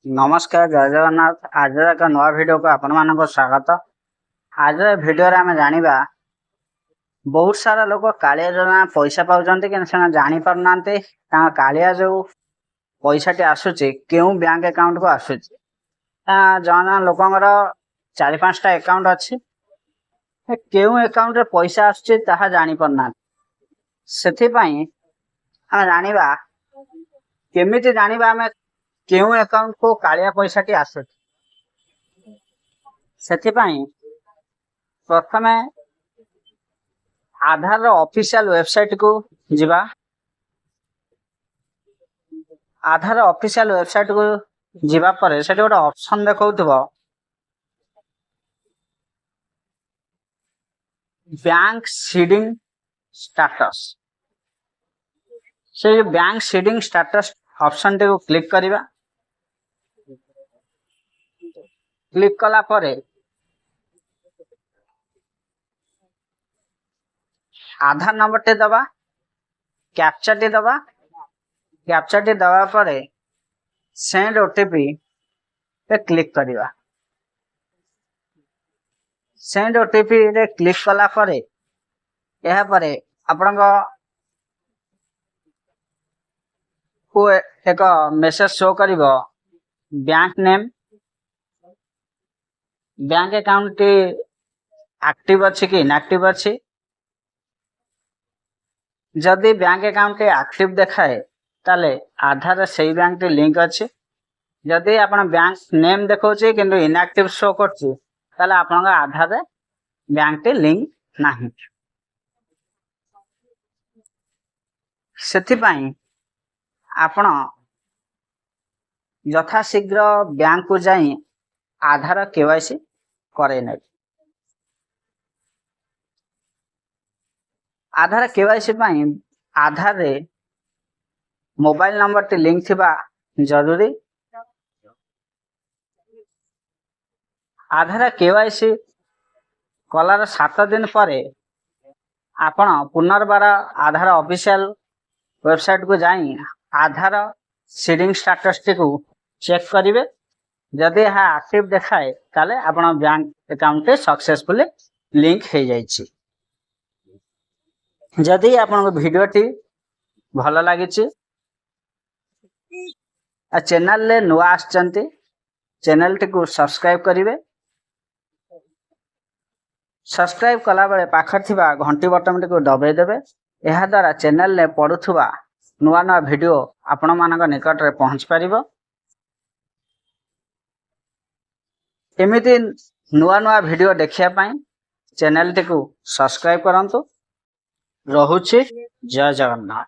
नमस्कार जय जगन्नाथ। आज एक नवा वीडियो को आपण मानक स्वागत। आज वीडियो रे आमे जानिबा बहुत सारा लोग कालिया योजना पैसा पाउचंती कि जानी पार नांते कालिया जो पैसा टी आसुची केउ बैंक अकाउंट को आसुची जना लोकंगर 4-5 टा अकाउंट अछि केउ अकाउंट रे पैसा आसुची ताहा जानी पार ना सेथि पई आमे जानिबा केमिति जानिबा आमे केउ अकाउंट को कालिया पैसा टी आसुची सेथि पई प्रथमे आधार ऑफिशियल वेबसाइट को जिबा। आधार ऑफिशियल वेबसाइट को जिबा परे सेठी गोटे ऑप्शन देखौथबो बैंक सीडिंग स्टेटस। से बैंक सीडिंग स्टेटस ऑप्शन टे को क्लिक करिबा। क्लिक कला परे आधार नंबर टे दबा, कैप्चा टे दबा। कैप्चा टे दबा परे सेंड ओटीपी पे क्लिक करिबा। सेंड ओटीपी रे क्लिक कला परे यह परे आपन को एक मेसेज शो करिवो bank name, bank account active अछि कि इनएक्टिव अछि। जदि बैंक अकाउंट एक्टिव देखाए ताले आधार से बैंक टी लिंक अछि। जदि आपण बैंक नेम देखौछि किंतु इनएक्टिव शो करछि ताले आपन आधार बैंक टी लिंक नाही। सेथि पई आपण यथा शीघ्र बैंक को जाई आधार केवाईसी करे नै। आधार केवाईसी पई आधार रे मोबाइल नंबर टी लिंक थिबा जरूरी। आधार केवाईसी कलार 7 दिन परे आपण पुनर्बार आधार ऑफिशियल वेबसाइट को जाई आधार सीडिंग स्टेटस टी को चेक करिवे। जदि यह एक्टिव देखाए ताले आपण बैंक अकाउंट सक्सेसफुली लिंक हे जाईछि। जदि आपण वीडियो टी भल लागिछि आ चैनल ले नुआ आछंती चैनल टी को सब्सक्राइब करिवे। सब्सक्राइब कला बेले पाखर थिबा घंटी बटन टी को दबाई देबे। एहा द्वारा चैनल ले पडुथुबा नुआ नुआ वीडियो आपण मानक निकट रे पहुंच परिबो। एमिति नुआ नुआ वीडियो देखिया पई चैनल टी को सब्सक्राइब करंतु। रहुछि जय जगन्नाथ।